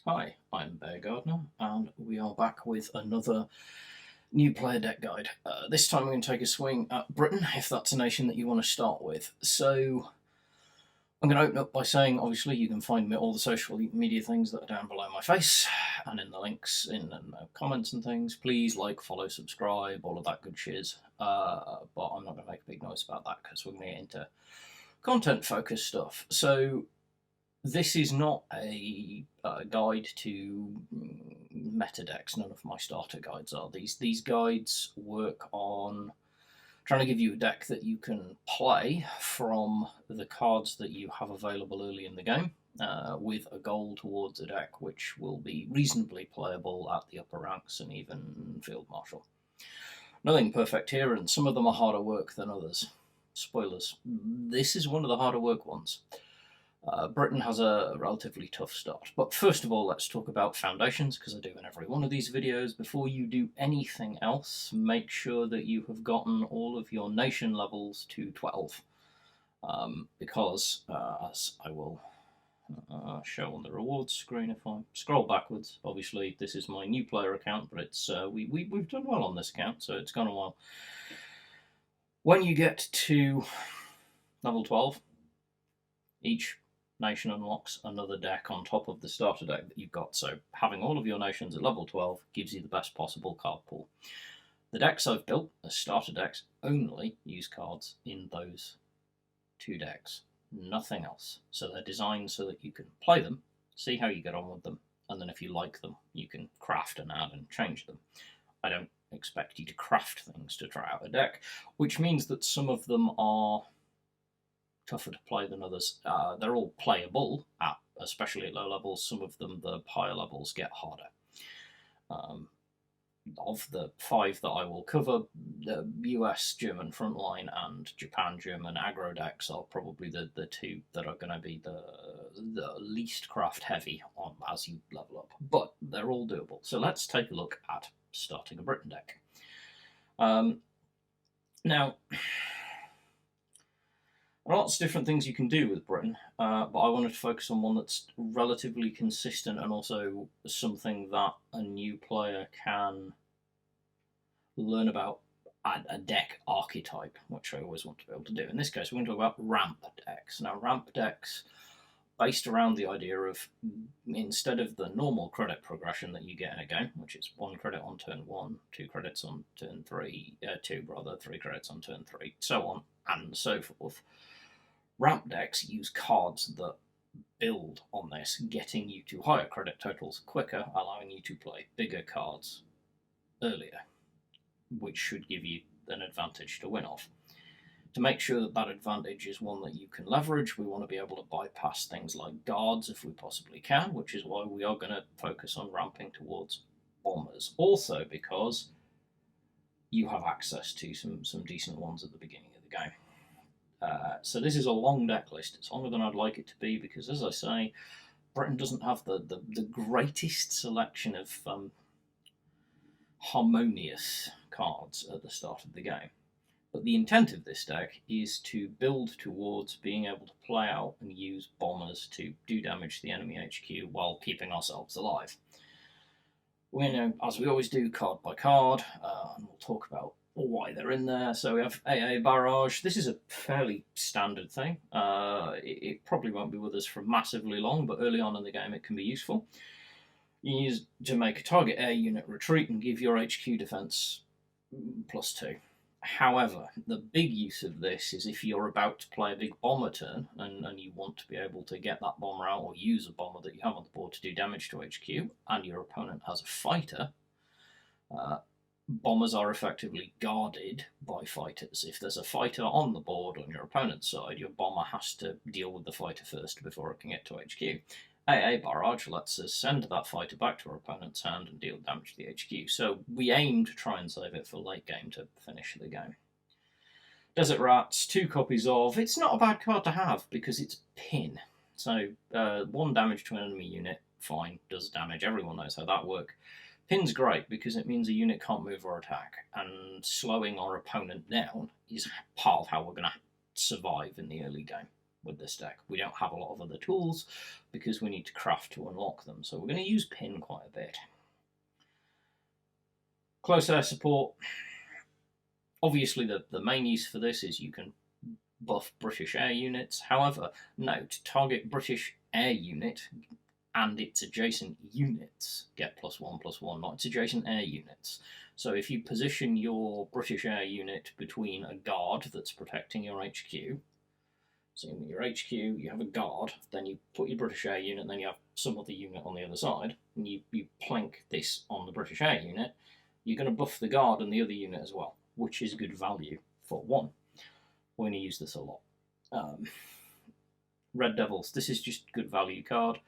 Hi, I'm Bear Gardner, and we are back with another new player deck guide. This time we're going to take a swing at Britain, if that's a nation that you want to start with. So I'm going to open up by saying, obviously, you can find me all the social media things that are down below my face, and in the links in the comments and things. Please like, follow, subscribe, all of that good shiz. But I'm not going to make a big noise about that because we're going to get into content-focused stuff. So this is not a guide to meta decks. None of my starter guides are. These guides work on trying to give you a deck that you can play from the cards that you have available early in the game, with a goal towards a deck which will be reasonably playable at the upper ranks and even Field Marshal. Nothing perfect here, and some of them are harder work than others. Spoilers. This is one of the harder work ones. Britain has a relatively tough start. But first of all, let's talk about foundations, because I do in every one of these videos. Before you do anything else, make sure that you have gotten all of your nation levels to 12. Because, as I will show on the rewards screen if I scroll backwards, obviously this is my new player account, but it's we've done well on this account, so it's gone a while. When you get to level 12, each nation unlocks another deck on top of the starter deck that you've got. So having all of your nations at level 12 gives you the best possible card pool. The decks I've built as starter decks only use cards in those two decks, nothing else. So they're designed so that you can play them, see how you get on with them, and then if you like them, you can craft and add and change them. I don't expect you to craft things to try out a deck, which means that some of them are tougher to play than others. They're all playable, especially at low levels. Some of them, the higher levels, get harder. Of the 5 that I will cover, the US German Frontline and Japan German aggro decks are probably the 2 that are going to be the least craft heavy on as you level up. But they're all doable. So let's take a look at starting a Britain deck. Now, lots of different things you can do with Britain, but I wanted to focus on one that's relatively consistent and also something that a new player can learn about a deck archetype, which I always want to be able to do. In this case, we're going to talk about ramp decks. Now, ramp decks, based around the idea of, instead of the normal credit progression that you get in a game, which is 1 credit on turn 1, 2 credits on turn 3, 3 credits on turn 3, so on and so forth. Ramp decks use cards that build on this, getting you to higher credit totals quicker, allowing you to play bigger cards earlier, which should give you an advantage to win off. To make sure that that advantage is one that you can leverage, we want to be able to bypass things like guards if we possibly can, which is why we are going to focus on ramping towards bombers. Also because you have access to some decent ones at the beginning of the game. So this is a long deck list. It's longer than I'd like it to be because, as I say, Britain doesn't have the greatest selection of harmonious cards at the start of the game. But the intent of this deck is to build towards being able to play out and use bombers to do damage to the enemy HQ while keeping ourselves alive. We're going to, as we always do, card by card, and we'll talk about why they're in there. So we have AA Barrage. This is a fairly standard thing. It probably won't be with us for massively long, but early on in the game it can be useful. You use to make a target air unit retreat and give your HQ defense +2. However, the big use of this is if you're about to play a big bomber turn and you want to be able to get that bomber out or use a bomber that you have on the board to do damage to HQ, and your opponent has a fighter, bombers are effectively guarded by fighters. If there's a fighter on the board on your opponent's side, your bomber has to deal with the fighter first before it can get to HQ. AA Barrage lets us send that fighter back to our opponent's hand and deal damage to the HQ. So we aim to try and save it for late game to finish the game. Desert Rats, 2 copies of. It's not a bad card to have because it's pin. So 1 damage to an enemy unit, fine, does damage. Everyone knows how that works. Pin's great because it means a unit can't move or attack, and slowing our opponent down is part of how we're going to survive in the early game. with this deck. We don't have a lot of other tools because we need to craft to unlock them, so we're going to use pin quite a bit. Close air support. Obviously, the main use for this is you can buff British air units. However, note, target British air unit and its adjacent units get +1/+1, not its adjacent air units. So if you position your British air unit between a guard that's protecting your HQ, so in your HQ you have a guard, then you put your British air unit, and then you have some other unit on the other side, and you plank this on the British air unit, you're going to buff the guard and the other unit as well, which is good value for one. We're going to use this a lot. Red Devils, this is just good value card.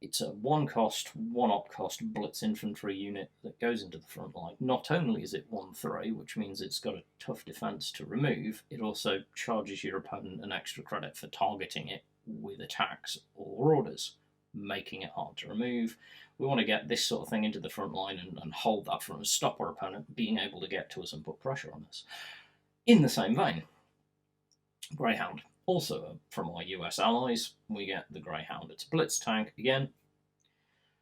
It's a 1 cost, 1 op cost blitz infantry unit that goes into the front line. Not only is it 1/3, which means it's got a tough defense to remove, it also charges your opponent an extra credit for targeting it with attacks or orders, making it hard to remove. We want to get this sort of thing into the front line and hold that front and stop our opponent being able to get to us and put pressure on us. In the same vein, Greyhound. Also from our US allies, we get the Greyhound. It's a blitz tank again.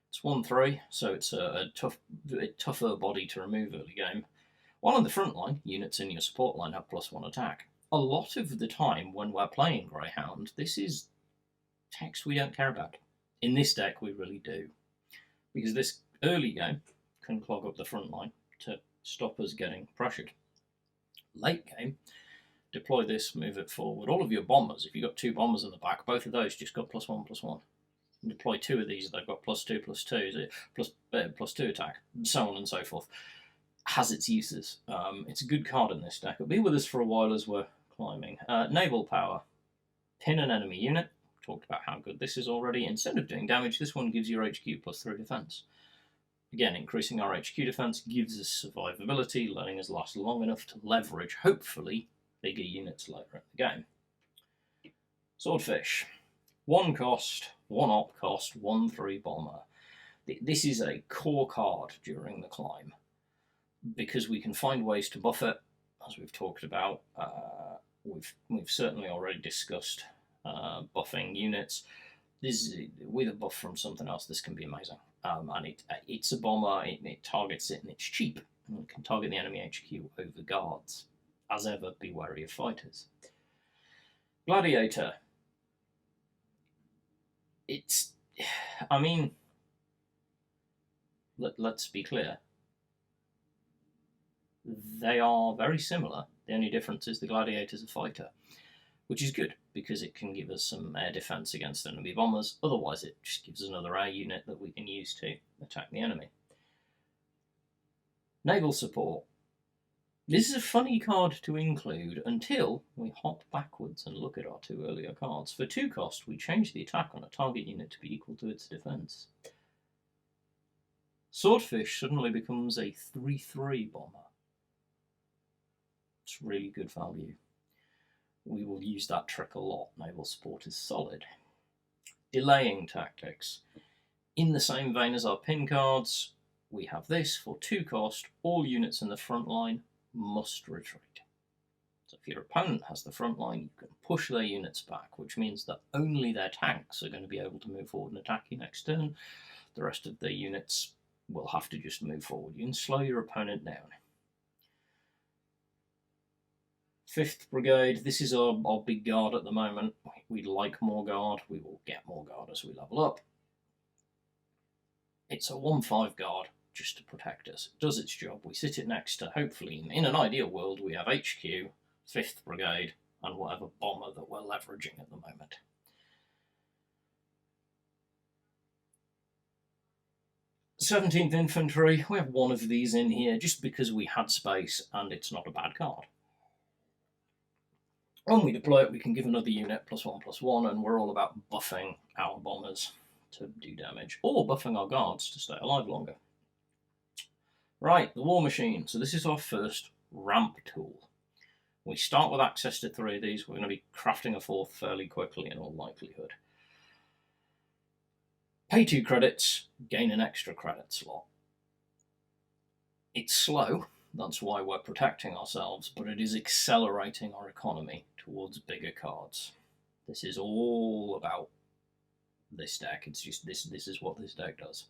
It's 1/3, so it's a tougher body to remove early game. While on the front line, units in your support line have +1 attack. A lot of the time when we're playing Greyhound, this is text we don't care about. In this deck, we really do, because this early game can clog up the front line to stop us getting pressured. Late game, deploy this, move it forward. All of your bombers, if you've got 2 bombers in the back, both of those just got +1/+1. And deploy 2 of these, they've got +2/+2, +2 attack, and so on and so forth. Has its uses. It's a good card in this deck. It'll be with us for a while as we're climbing. Naval Power. Pin an enemy unit. Talked about how good this is already. Instead of doing damage, this one gives your HQ +3 defense. Again, increasing our HQ defense gives us survivability, letting us last long enough to leverage, hopefully, bigger units later in the game. Swordfish. 1 cost, 1 op cost, 1/3 bomber. This is a core card during the climb because we can find ways to buff it, as we've talked about. We've certainly already discussed buffing units. With a buff from something else, this can be amazing. And it's a bomber, it targets it, and it's cheap. And it can target the enemy HQ over guards. As ever, be wary of fighters. Gladiator. Let's be clear. They are very similar. The only difference is the Gladiator's a fighter, which is good because it can give us some air defense against enemy bombers. Otherwise, it just gives us another air unit that we can use to attack the enemy. Naval Support. This is a funny card to include until we hop backwards and look at our 2 earlier cards. For 2 cost, we change the attack on a target unit to be equal to its defense. Swordfish suddenly becomes a 3/3 bomber. It's really good value. We will use that trick a lot. Naval Support is solid. Delaying tactics. In the same vein as our pin cards, we have this. For 2 cost, all units in the front line must retreat. So if your opponent has the front line, you can push their units back, which means that only their tanks are going to be able to move forward and attack you next turn. The rest of their units will have to just move forward. You can slow your opponent down. 5th Brigade, this is our big guard at the moment. We'd like more guard. We will get more guard as we level up. It's a 1/5 guard just to protect us. It does its job. We sit it next to, hopefully, in an ideal world, we have HQ, 5th Brigade, and whatever bomber that we're leveraging at the moment. '17th Infantry, we have 1 of these in here just because we had space and it's not a bad card. When we deploy it, we can give another unit +1/+1, and we're all about buffing our bombers to do damage, or buffing our guards to stay alive longer. Right, the War Machine. So this is our first ramp tool. We start with access to 3 of these. We're going to be crafting a 4th fairly quickly in all likelihood. Pay 2 credits, gain an extra credit slot. It's slow, that's why we're protecting ourselves, but it is accelerating our economy towards bigger cards. This is all about this deck. It's just this is what this deck does.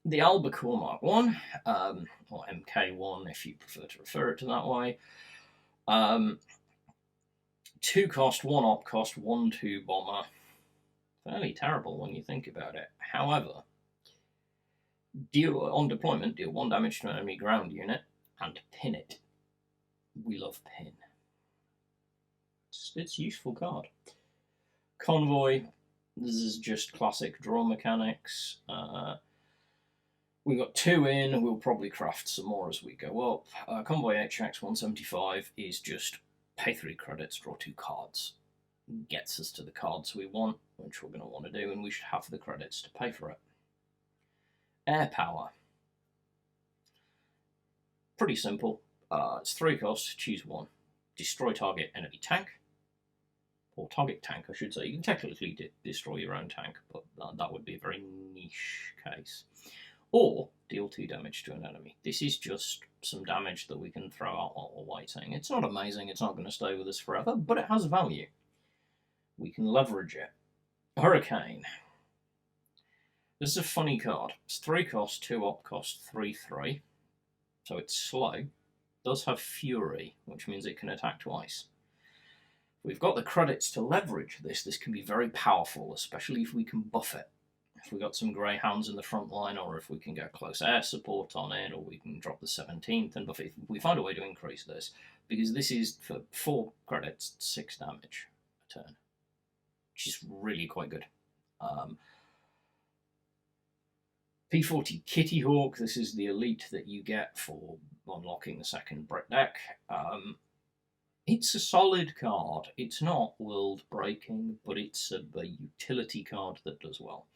The Albacore Mark 1, or MK1 if you prefer to refer it to that way. 2 cost, 1 op cost, 1/2 bomber. Fairly terrible when you think about it. However, on deployment, deal 1 damage to an enemy ground unit and pin it. We love pin. It's a useful card. Convoy, this is just classic draw mechanics. We got 2 in, we'll probably craft some more as we go up. Convoy HX 175 is just pay 3 credits, draw 2 cards. Gets us to the cards we want, which we're going to want to do, and we should have the credits to pay for it. Air Power. Pretty simple. It's 3 costs, choose 1. Destroy target enemy tank. Or target tank, I should say. You can technically destroy your own tank, but that would be a very niche case. Or deal 2 damage to an enemy. This is just some damage that we can throw out while we're waiting. It's not amazing, it's not going to stay with us forever, but it has value. We can leverage it. Hurricane. This is a funny card. It's 3 cost, 2 op cost, 3/3. So it's slow. It does have Fury, which means it can attack twice. We've got the credits to leverage this. This can be very powerful, especially if we can buff it. If we've got some Greyhounds in the front line, or if we can get close air support on it, or we can drop the 17th and buff it. If we find a way to increase this, because this is for 4 credits, 6 damage a turn, which is really quite good. P40 Kitty Hawk, this is the elite that you get for unlocking the second Brit deck. It's a solid card. It's not world-breaking, but it's a utility card that does well.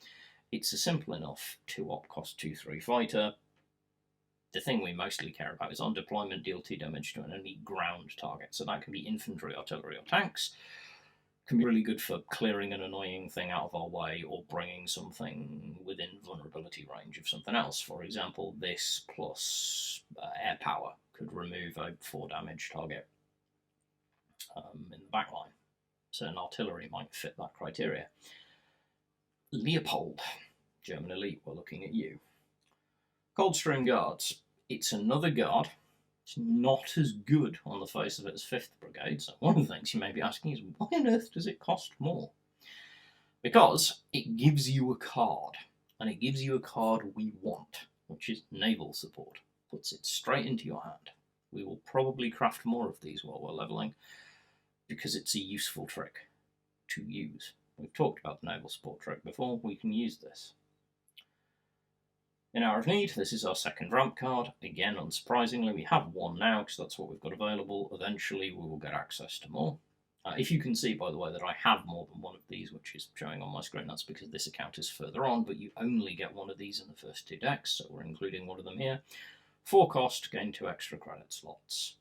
It's a simple enough 2 op cost 2/3 fighter. The thing we mostly care about is on deployment, deal 2 damage to an enemy ground target. So that can be infantry, artillery, or tanks. Can be really good for clearing an annoying thing out of our way or bringing something within vulnerability range of something else. For example, this plus air power could remove a 4 damage target in the back line. So an artillery might fit that criteria. Leopold, German elite, we're looking at you. Coldstream Guards. It's another guard. It's not as good on the face of it as 5th Brigade, so one of the things you may be asking is, why on earth does it cost more? Because it gives you a card, and it gives you a card we want, which is naval support. Puts it straight into your hand. We will probably craft more of these while we're leveling, because it's a useful trick to use. We've talked about the naval support trick before, we can use this. In Hour of Need, this is our second ramp card. Again, unsurprisingly, we have 1 now, because that's what we've got available. Eventually, we will get access to more. If you can see, by the way, that I have more than 1 of these, which is showing on my screen, that's because this account is further on, but you only get 1 of these in the first 2 decks, so we're including 1 of them here. 4 cost, gain 2 extra credit slots.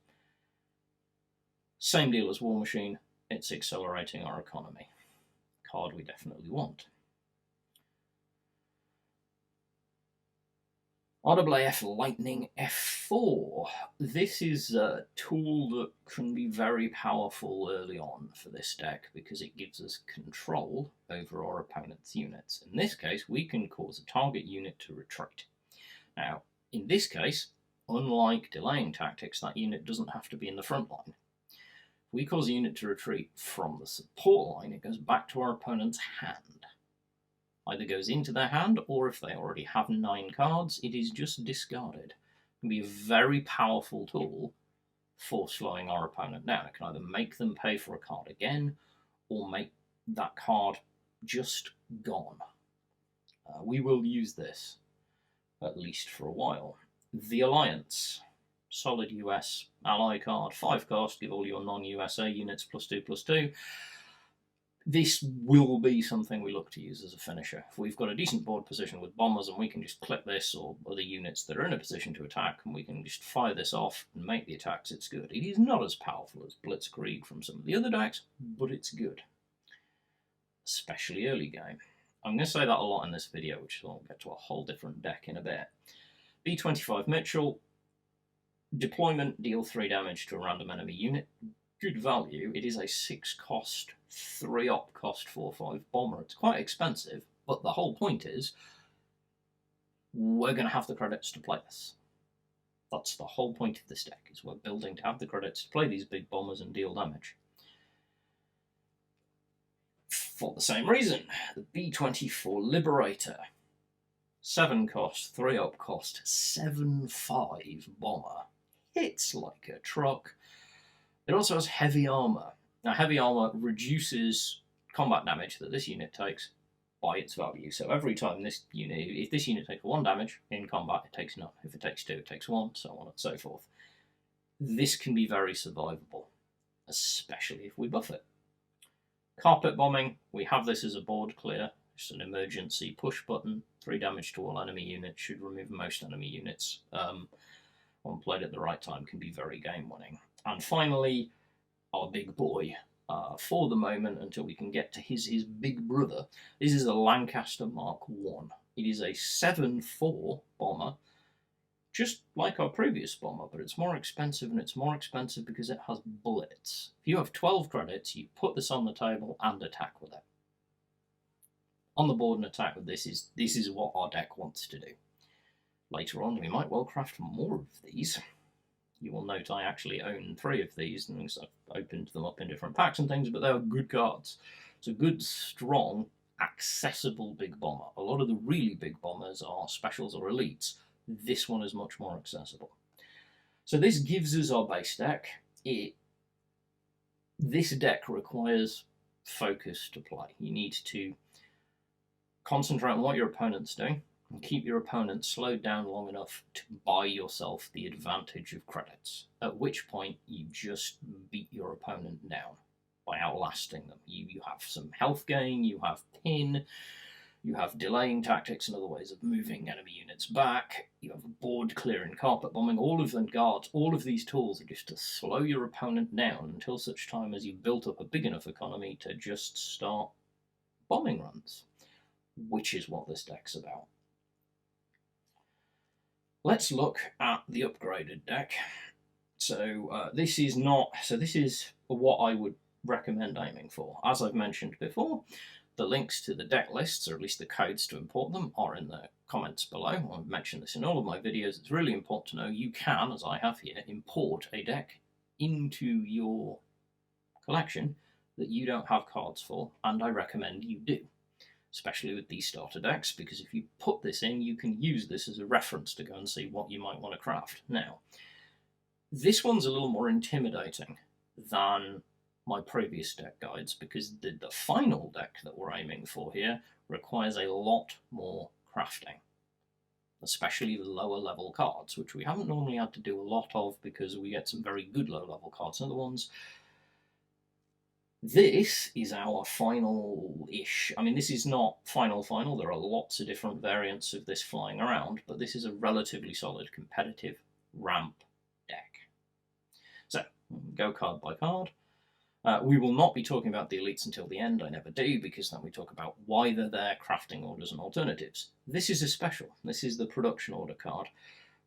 Same deal as War Machine, it's accelerating our economy. Card we definitely want. RAAF Lightning F4. This is a tool that can be very powerful early on for this deck because it gives us control over our opponent's units. In this case, we can cause a target unit to retreat. Now, in this case, unlike delaying tactics, that unit doesn't have to be in the front line. If we cause a unit to retreat from the support line, it goes back to our opponent's hand. Either goes into their hand, or if they already have 9 cards, it is just discarded. It can be a very powerful tool for slowing our opponent down. It can either make them pay for a card again, or make that card just gone. We will use this, at least for a while. The Alliance. Solid US ally card, 5 cost, give all your non-USA units +2/+2. This will be something we look to use as a finisher. If we've got a decent board position with bombers and we can just clip this, or other units that are in a position to attack, and we can just fire this off and make the attacks, it's good. It is not as powerful as Blitzkrieg from some of the other decks, but it's good. Especially early game. I'm going to say that a lot in this video, which will get to a whole different deck in a bit. B25 Mitchell. Deployment, deal 3 damage to a random enemy unit. good value. It is a 6 cost, 3 op cost 4/5 bomber. It's quite expensive, but the whole point is we're going to have the credits to play this. That's the whole point of this deck, is we're building to have the credits to play these big bombers and deal damage. For the same reason, the B-24 Liberator. 7 cost, 3 op cost, 7/5 bomber. Hits like a truck. It also has heavy armor. Now, heavy armor reduces combat damage that this unit takes by its value. So every time this unit, if this unit takes 1 damage in combat, it takes none. If it takes 2, it takes 1, so on and so forth. This can be very survivable, especially if we buff it. Carpet bombing, we have this as a board clear, just an emergency push button. 3 damage to all enemy units, should remove most enemy units. When played at the right time, can be very game winning. And finally, our big boy. For the moment, until we can get to his big brother, this is a Lancaster Mark I. It is a 7/4 bomber, just like our previous bomber, but it's more expensive, and it's more expensive because it has bullets. If you have 12 credits, you put this on the table and attack with it. On the board and attack with this is what our deck wants to do. Later on, we might well craft more of these. You will note I actually own 3 of these, and I've opened them up in different packs and things, but they are good cards. It's a good, strong, accessible big bomber. A lot of the really big bombers are specials or elites. This one is much more accessible. So this gives us our base deck. This deck requires focus to play. You need to concentrate on what your opponent's doing, and keep your opponent slowed down long enough to buy yourself the advantage of credits, at which point you just beat your opponent down by outlasting them. You have some health gain, you have pin, you have delaying tactics and other ways of moving enemy units back, you have board clearing, carpet bombing, all of them guards. All of these tools are just to slow your opponent down until such time as you've built up a big enough economy to just start bombing runs, which is what this deck's about. Let's look at the upgraded deck. So this is what I would recommend aiming for. As I've mentioned before, the links to the deck lists, or at least the codes to import them, are in the comments below. I've mentioned this in all of my videos. It's really important to know you can, as I have here, import a deck into your collection that you don't have cards for, and I recommend you do. Especially with these starter decks, because if you put this in, you can use this as a reference to go and see what you might want to craft. Now, this one's a little more intimidating than my previous deck guides, because the final deck that we're aiming for here requires a lot more crafting, especially the lower level cards, which we haven't normally had to do a lot of because we get some very good low level cards. Other ones. This is our final-ish. I mean, this is not final. There are lots of different variants of this flying around, but this is a relatively solid competitive ramp deck. So, go card by card. We will not be talking about the elites until the end. I never do, because then we talk about why they're there, crafting orders and alternatives. This is a special. This is the production order card.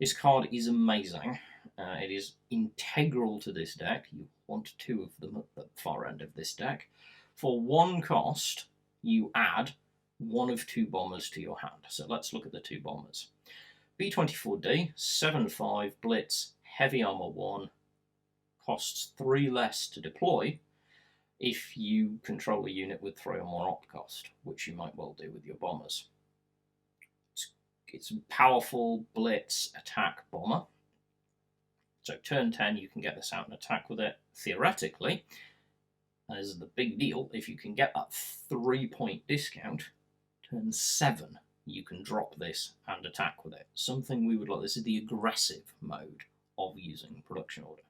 This card is amazing. It is integral to this deck. You want 2 of them at the far end of this deck. For 1 cost, you add 1 of 2 bombers to your hand. So let's look at the 2 bombers. B-24D, 7/5 Blitz, Heavy Armor 1, costs 3 less to deploy if you control a unit with 3 or more op cost, which you might well do with your bombers. It's a powerful blitz attack bomber. So turn 10, you can get this out and attack with it. Theoretically, and this is the big deal, if you can get that 3-point discount, turn 7, you can drop this and attack with it. Something we would like. This is the aggressive mode of using production order.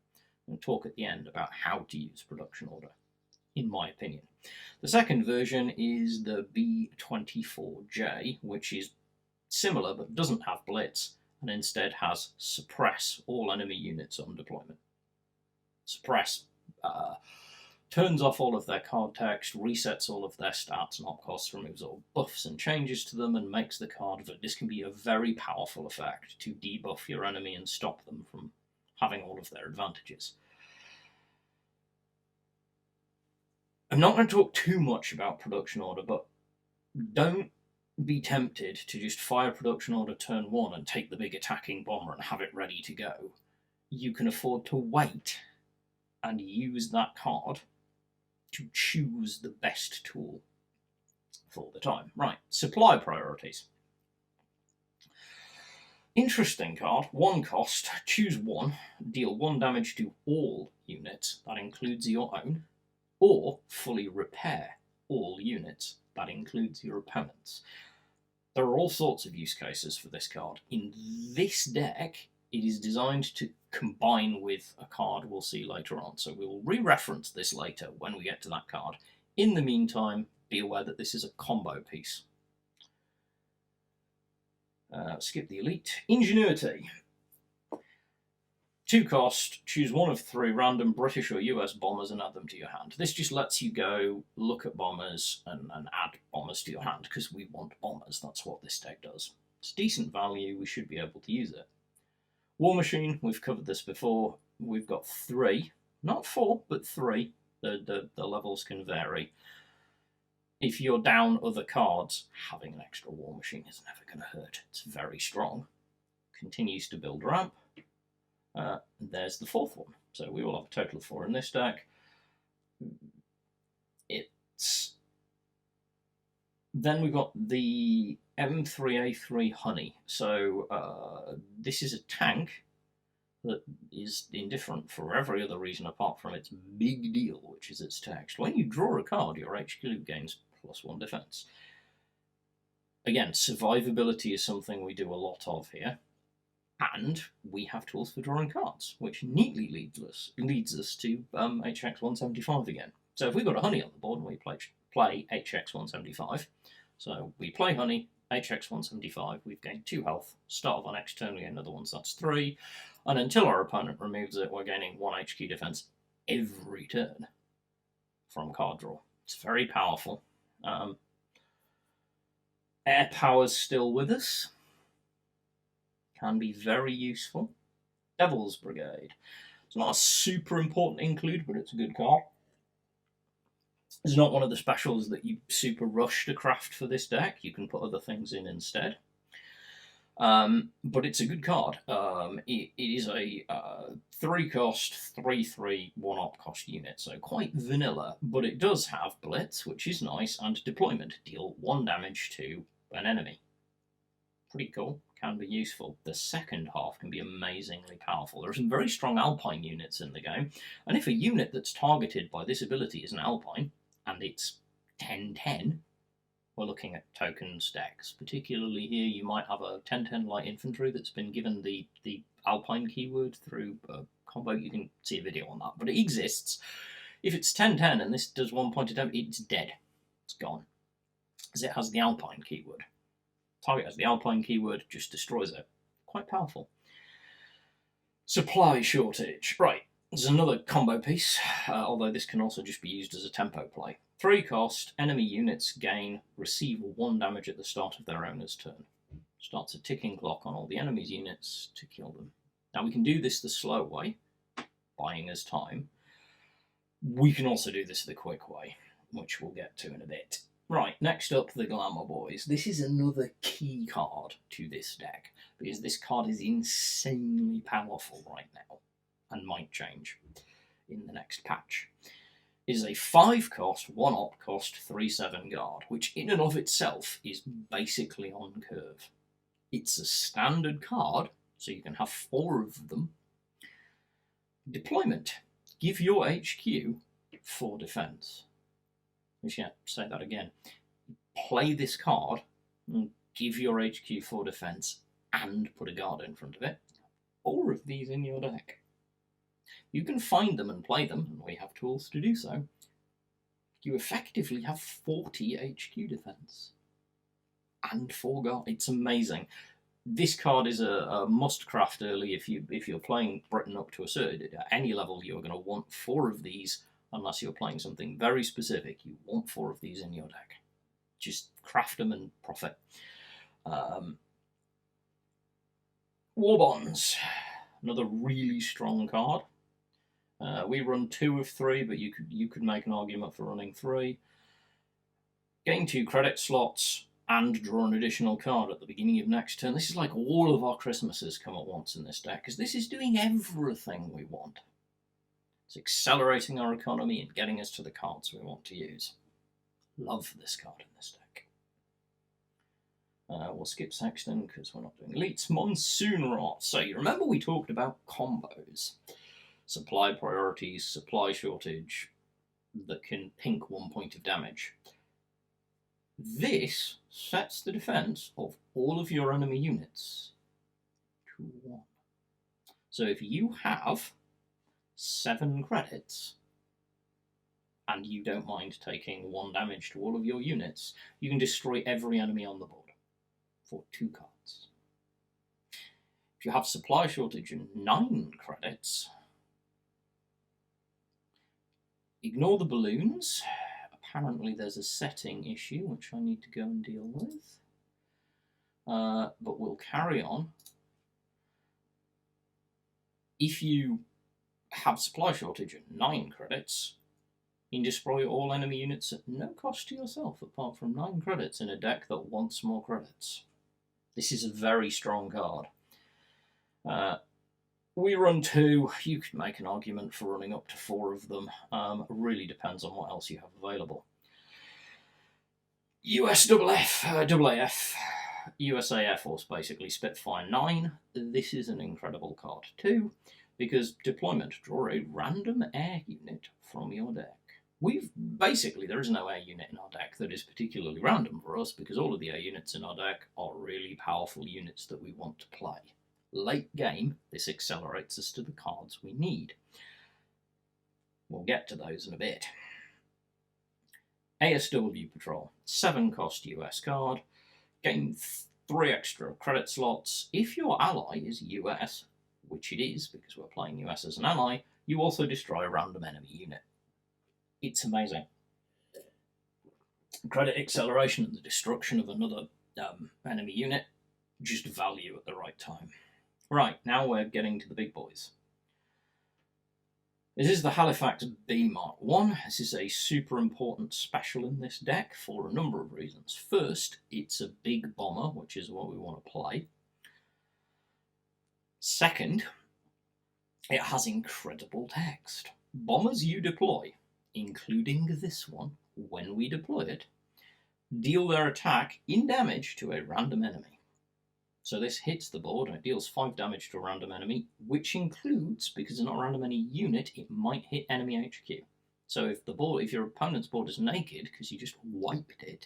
We'll talk at the end about how to use production order, in my opinion. The second version is the B-24J, which is similar but doesn't have blitz, and instead has suppress all enemy units on deployment. Suppress turns off all of their card text, resets all of their stats and op costs, removes all buffs and changes to them, and makes the card that this can be a very powerful effect to debuff your enemy and stop them from having all of their advantages. I'm not going to talk too much about production order, but don't be tempted to just fire production order turn 1 and take the big attacking bomber and have it ready to go. You can afford to wait and use that card to choose the best tool for the time. Right, supply priorities. Interesting card, 1 cost, choose 1, deal 1 damage to all units, that includes your own, or fully repair all units, that includes your opponent's. There are all sorts of use cases for this card. In this deck, it is designed to combine with a card we'll see later on, so we will re-reference this later when we get to that card. In the meantime, be aware that this is a combo piece. Skip the elite. Ingenuity. 2 cost, choose 1 of 3 random British or US bombers and add them to your hand. This just lets you go look at bombers and add bombers to your hand, because we want bombers. That's what this deck does. It's decent value, we should be able to use it. War Machine, we've covered this before. We've got 3, not 4, but 3. The levels can vary. If you're down other cards, having an extra War Machine is never going to hurt. It's very strong. Continues to build ramp. There's the 4th one. So we will have a total of 4 in this deck. Then we've got the M3A3 Honey. So this is a tank that is indifferent for every other reason apart from its big deal, which is its text. When you draw a card, your HQ gains +1 defense. Again, survivability is something we do a lot of here. And we have tools for drawing cards, which neatly leads us to HX175 again. So if we've got a Honey on the board and we play HX175, so we play Honey, HX175, we've gained 2 health, start of our next turn we get another one, so that's 3, and until our opponent removes it, we're gaining 1 HQ defense every turn from card draw. It's very powerful. Air Power's still with us. Can be very useful. Devil's Brigade. It's not a super important include, but it's a good card. It's not one of the specials that you super rush to craft for this deck. You can put other things in instead. But it's a good card. It is a 3 cost, 3/3, 1 op cost unit, so quite vanilla, but it does have Blitz, which is nice, and Deployment. Deal 1 damage to an enemy. Pretty cool. Can be useful. The second half can be amazingly powerful. There are some very strong Alpine units in the game, and if a unit that's targeted by this ability is an Alpine, and it's 10/10, we're looking at tokens decks. Particularly here, you might have a 10/10 light infantry that's been given the Alpine keyword through a combo. You can see a video on that, but it exists. If it's 10/10 and this does 1 point of damage, it's dead. It's gone. Because it has the Alpine keyword. Target has the Alpine keyword, just destroys it. Quite powerful. Supply shortage. Right, there's another combo piece, although this can also just be used as a tempo play. 3 cost, enemy units receive 1 damage at the start of their owner's turn. Starts a ticking clock on all the enemy's units to kill them. Now we can do this the slow way, buying us time. We can also do this the quick way, which we'll get to in a bit. Right, next up, the Glamour Boys. This is another key card to this deck, because this card is insanely powerful right now, and might change in the next patch. It is a 5 cost, 1 op cost, 3/7 guard, which in and of itself is basically on curve. It's a standard card, so you can have 4 of them. Deployment. Give your HQ 4 defense. Say that again. Play this card and give your HQ 4 defense and put a guard in front of it. 4 of these in your deck. You can find them and play them, and we have tools to do so. You effectively have 40 HQ defense and 4 guard. It's amazing. This card is a must craft early if you're playing Britain up to a certain, at any level you're going to want 4 of these. Unless you're playing something very specific, you want 4 of these in your deck. Just craft them and profit. War Bonds, another really strong card. We run 2 of 3, but you could make an argument for running 3. Gain 2 credit slots and draw an additional card at the beginning of next turn. This is like all of our Christmases come at once in this deck, because this is doing everything we want. It's accelerating our economy and getting us to the cards we want to use. Love this card in this deck. We'll skip Sexton because we're not doing elites. Monsoon Rot. So you remember we talked about combos. Supply priorities, supply shortage that can pink 1 point of damage. This sets the defense of all of your enemy units to 1. So if you have 7 credits and you don't mind taking 1 damage to all of your units, you can destroy every enemy on the board for 2 cards. If you have supply shortage and 9 credits, ignore the balloons. Apparently there's a setting issue which I need to go and deal with. But we'll carry on. If you have supply shortage and 9 credits, you can destroy all enemy units at no cost to yourself, apart from 9 credits in a deck that wants more credits. This is a very strong card. We run 2. You could make an argument for running up to 4 of them. Really depends on what else you have available. USAF, USAF Force, basically Spitfire 9. This is an incredible card too, because deployment, draw a random air unit from your deck. There is no air unit in our deck that is particularly random for us, because all of the air units in our deck are really powerful units that we want to play. Late game, this accelerates us to the cards we need. We'll get to those in a bit. ASW Patrol, 7 cost US card, gain 3 extra credit slots. If your ally is US, which it is because we're playing US as an ally, you also destroy a random enemy unit. It's amazing. Credit acceleration and the destruction of another enemy unit, just value at the right time. Right, now we're getting to the big boys. This is the Halifax B Mark I. This is a super important special in this deck for a number of reasons. First, it's a big bomber, which is what we want to play. Second, it has incredible text. Bombers you deploy, including this one, when we deploy it, deal their attack in damage to a random enemy. So this hits the board and it deals 5 damage to a random enemy, which includes, because it's not a random enemy unit, it might hit enemy HQ. So if your opponent's board is naked because you just wiped it,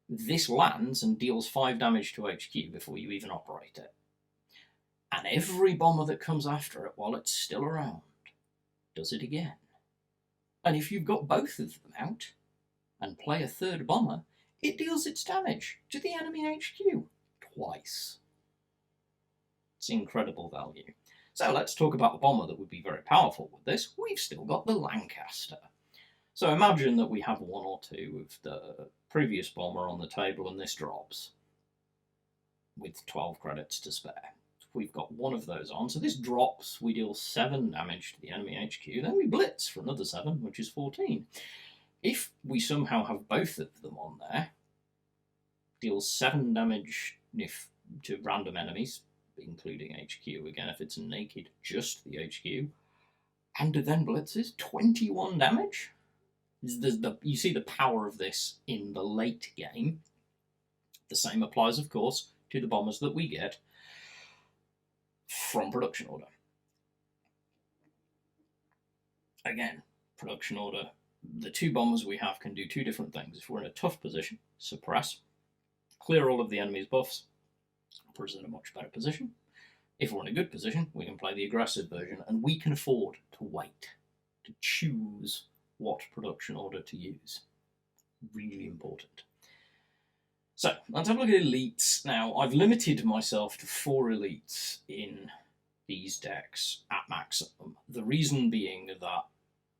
this lands and deals 5 damage to HQ before you even operate it. And every bomber that comes after it while it's still around does it again. And if you've got both of them out and play a third bomber, it deals its damage to the enemy HQ. Twice. It's incredible value. So let's talk about a bomber that would be very powerful with this. We've still got the Lancaster. So imagine that we have 1 or 2 of the previous bomber on the table and this drops with 12 credits to spare. We've got 1 of those on, so this drops, we deal 7 damage to the enemy HQ, then we blitz for another 7, which is 14. If we somehow have both of them on there, deals 7 damage to random enemies, including HQ, again if it's naked, just the HQ, and then blitzes 21 damage. You see the power of this in the late game. The same applies, of course, to the bombers that we get from production order. Again, production order, the 2 bombers we have can do 2 different things. If we're in a tough position, suppress, clear all of the enemy's buffs, put us in a much better position. If we're in a good position, we can play the aggressive version, and we can afford to wait, to choose what production order to use. Really important. So, let's have a look at elites. Now, I've limited myself to 4 elites in these decks at maximum. The reason being that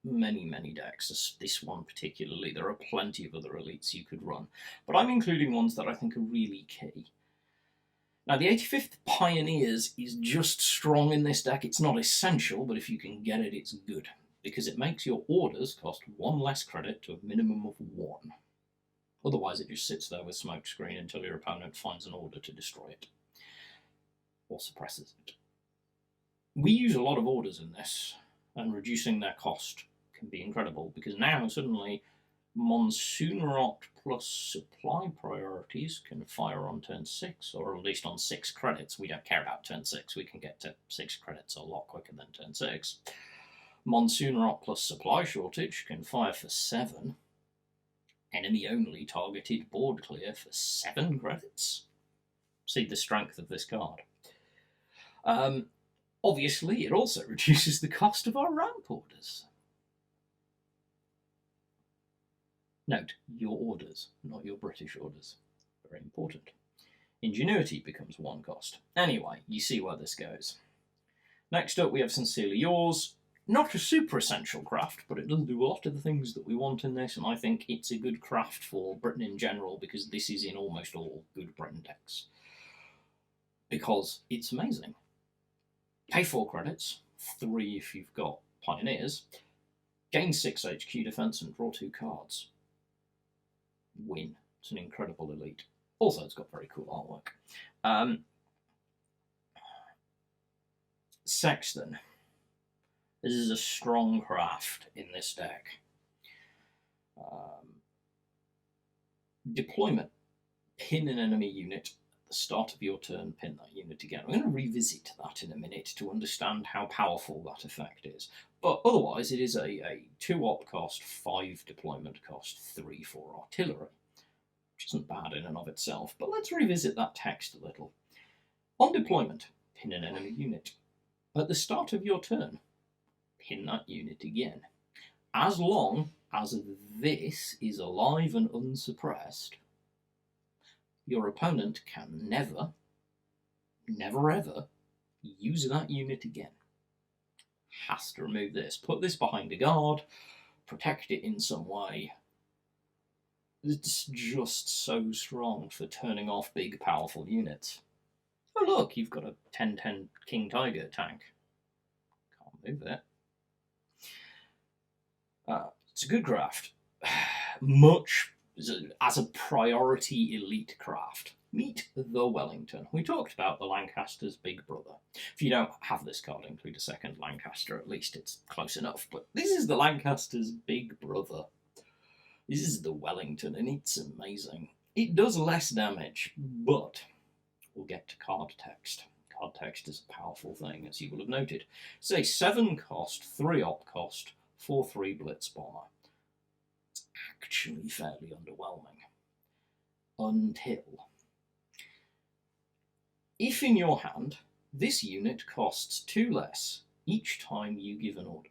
many decks, this one particularly, there are plenty of other elites you could run, but I'm including ones that I think are really key. Now, the 85th Pioneers is just strong in this deck. It's not essential, but if you can get it, it's good, because it makes your orders cost 1 less credit to a minimum of 1. Otherwise, it just sits there with smokescreen until your opponent finds an order to destroy it, or suppresses it. We use a lot of orders in this, and reducing their cost can be incredible, because now suddenly Monsoon Rot plus supply priorities can fire on turn 6, or at least on 6 credits. We don't care about turn 6, we can get to 6 credits a lot quicker than turn 6. Monsoon Rot plus supply shortage can fire for 7. Enemy only targeted board clear for 7 credits. See the strength of this card. Obviously, it also reduces the cost of our ramp orders. Note, your orders, not your British orders. Very important. Ingenuity becomes 1 cost. Anyway, you see where this goes. Next up, we have Sincerely Yours. Not a super essential craft, but it does do a lot of the things that we want in this, and I think it's a good craft for Britain in general, because this is in almost all good Britain decks. Because it's amazing. Pay 4 credits, 3 if you've got Pioneers, gain 6 HQ defense and draw 2 cards. Win. It's an incredible elite. Also, it's got very cool artwork. Sexton. This is a strong craft in this deck. Deployment. Pin an enemy unit at the start of your turn, pin that unit again. I'm going to revisit that in a minute to understand how powerful that effect is. But otherwise, it is a 2 op cost, 5 deployment cost, 3 for artillery, which isn't bad in and of itself. But let's revisit that text a little. On deployment, pin an enemy unit. At the start of your turn, pin that unit again. As long as this is alive and unsuppressed, your opponent can never ever use that unit again. Has to remove this. Put this behind a guard, protect it in some way. It's just so strong for turning off big, powerful units. Oh look, you've got a 10-10 King Tiger tank. Can't move it. It's a good craft. Much as a priority elite craft. Meet the Wellington. We talked about the Lancaster's big brother. If you don't have this card, include a second Lancaster, at least it's close enough. But this is the Lancaster's big brother. This is the Wellington, and it's amazing. It does less damage, but we'll get to card text. Card text is a powerful thing, as you will have noted. It's a 7 cost, 3 op cost, 4/3 Blitz Bomber. It's actually fairly underwhelming. Until, if in your hand, this unit costs 2 less each time you give an order.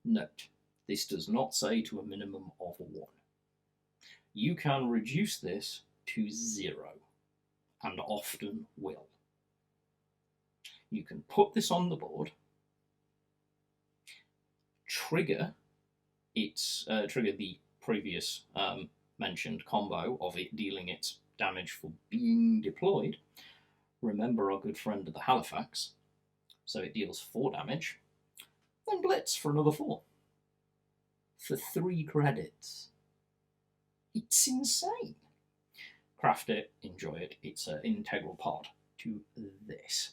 Note, this does not say to a minimum of 1. You can reduce this to 0, and often will. You can put this on the board, trigger the previous mentioned combo of it dealing its damage for being deployed. Remember our good friend the Halifax, so it deals 4 damage, then blitz for another 4 for 3 credits. It's insane. Craft it, enjoy it. It's an integral part to this.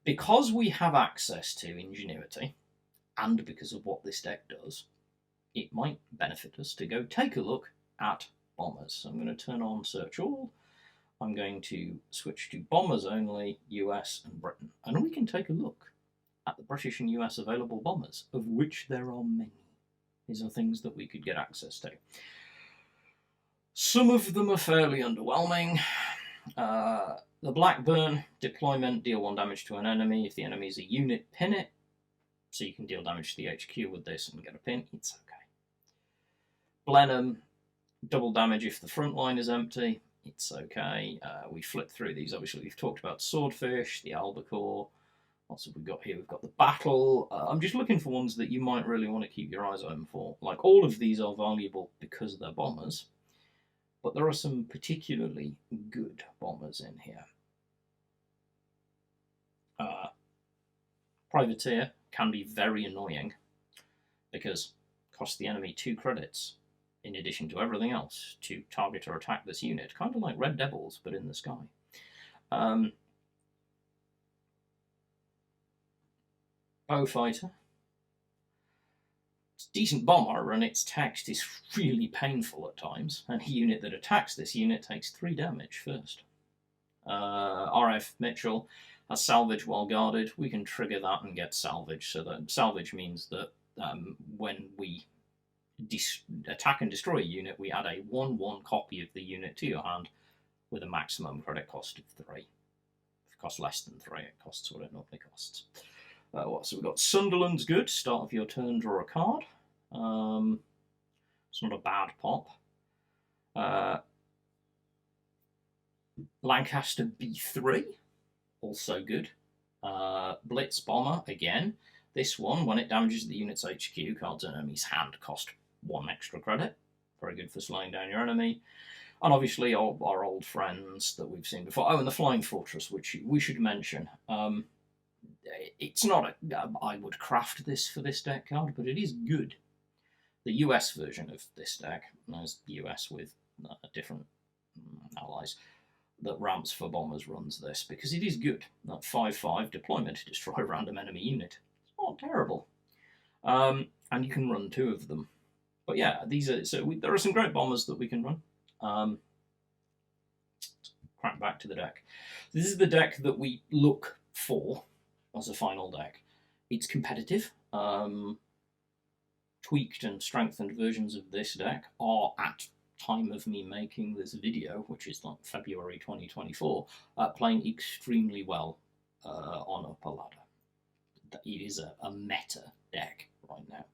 Because we have access to Ingenuity, and because of what this deck does, it might benefit us to go take a look at bombers. So I'm going to turn on Search All. I'm going to switch to Bombers Only, US and Britain. And we can take a look at the British and US available bombers, of which there are many. These are things that we could get access to. Some of them are fairly underwhelming. The Blackburn, deployment, deal 1 damage to an enemy. If the enemy is a unit, pin it. So you can deal damage to the HQ with this and get a pin. It's okay. Blenheim, double damage if the front line is empty. It's okay. We flip through these. Obviously, we've talked about Swordfish, the Albacore. What have we got here? We've got the Battle. I'm just looking for ones that you might really want to keep your eyes open for. Like, all of these are valuable because they're bombers, but there are some particularly good bombers in here. Privateer can be very annoying because it costs the enemy 2 credits in addition to everything else to target or attack this unit, kind of like Red Devils, but in the sky. Bowfighter. It's a decent bomber, and its text is really painful at times. Any unit that attacks this unit takes 3 damage first. RF Mitchell has salvage while guarded. We can trigger that and get salvage. So that salvage means that when we attack and destroy a unit, we add a 1/1 copy of the unit to your hand with a maximum credit cost of 3. If it costs less than 3, it costs what it normally costs. So we've got Sunderland's good. Start of your turn, draw a card. It's not a bad pop. Lancaster B3, also good. Blitz Bomber, again. This one, when it damages the unit's HQ, cards in enemy's hand cost 1 extra credit. Very good for slowing down your enemy. And obviously our old friends that we've seen before. Oh, and the Flying Fortress, which we should mention. It's not I would craft this for this deck card, but it is good. The US version of this deck, as US with different allies, that ramps for bombers runs this, because it is good. That 5/5 deployment to destroy a random enemy unit. It's not terrible. And you can run 2 of them. But yeah, there are some great bombers that we can run. Crack back to the deck. This is the deck that we look for as a final deck. It's competitive. Tweaked and strengthened versions of this deck are, at time of me making this video, which is like February 2024, playing extremely well on Upper Ladder. It is a meta deck right now,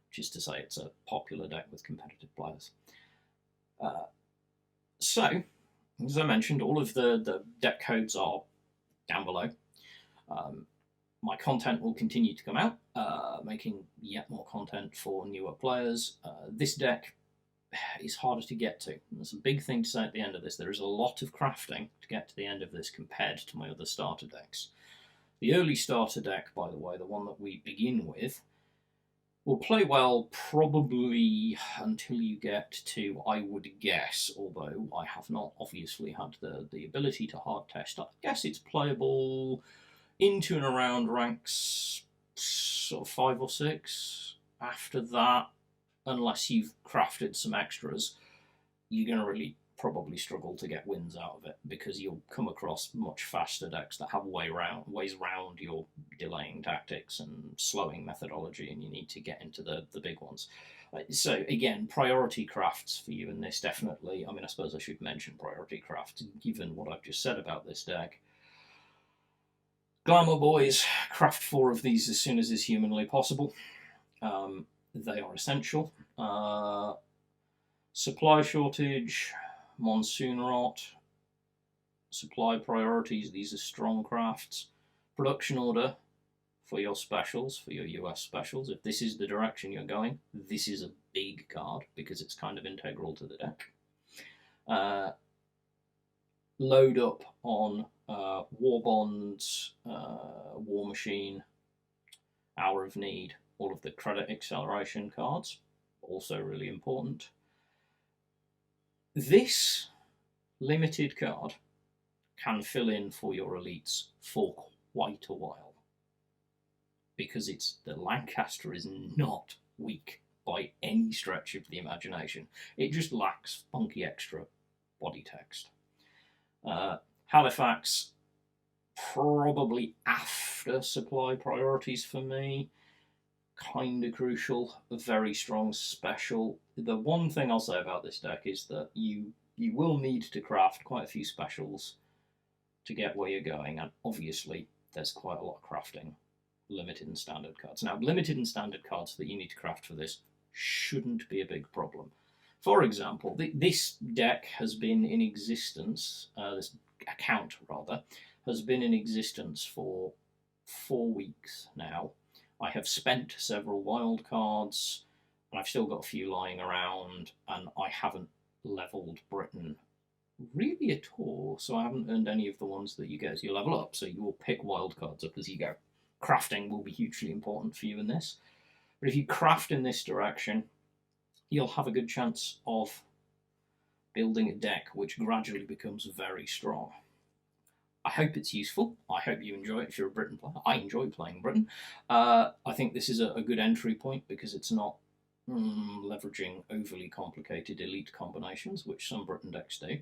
which is to say it's a popular deck with competitive players. So, as I mentioned, all of the deck codes are down below. My content will continue to come out, making yet more content for newer players. This deck is harder to get to. There's a big thing to say at the end of this. There is a lot of crafting to get to the end of this compared to my other starter decks. The early starter deck, by the way, the one that we begin with, will play well probably until you get to, I would guess, although I have not obviously had the ability to hard test, I guess it's playable into and around ranks sort of 5 or 6. After that, unless you've crafted some extras, you're going to really probably struggle to get wins out of it, because you'll come across much faster decks that have ways round your delaying tactics and slowing methodology, and you need to get into the big ones. So again, priority crafts for you in this, definitely. I mean, I suppose I should mention priority crafts, given what I've just said about this deck. Glamour Boys, craft 4 of these as soon as is humanly possible. They are essential. Supply shortage, monsoon rot, supply priorities, these are strong crafts. Production order for your specials, for your US specials. If this is the direction you're going, this is a big card because it's kind of integral to the deck. Load up on War Bonds, War Machine, Hour of Need, all of the credit acceleration cards, also really important. This limited card can fill in for your elites for quite a while, because the Lancaster is not weak by any stretch of the imagination. It just lacks funky extra body text. Halifax, probably after supply priorities for me. Kind of crucial, a very strong special. The one thing I'll say about this deck is that you will need to craft quite a few specials to get where you're going, and obviously there's quite a lot of crafting limited and standard cards. Now, limited and standard cards that you need to craft for this shouldn't be a big problem. For example, this deck has been in existence, this account rather, has been in existence for 4 weeks now. I have spent several wild cards, and I've still got a few lying around, and I haven't leveled Britain really at all, so I haven't earned any of the ones that you get as you level up, so you will pick wild cards up as you go. crafting will be hugely important for you in this. But if you craft in this direction, you'll have a good chance of building a deck which gradually becomes very strong. I hope it's useful. I hope you enjoy it if you're a Britain player. I enjoy playing Britain. I think this is a good entry point because it's not leveraging overly complicated elite combinations, which some Britain decks do.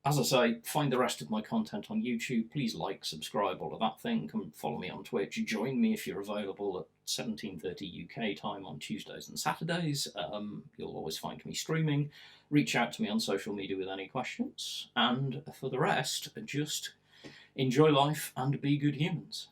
As I say, find the rest of my content on YouTube. Please like, subscribe, all of that thing. Come follow me on Twitch. Join me if you're available at 17:30 UK time on Tuesdays and Saturdays. You'll always find me streaming. Reach out to me on social media with any questions. And for the rest, just enjoy life and be good humans.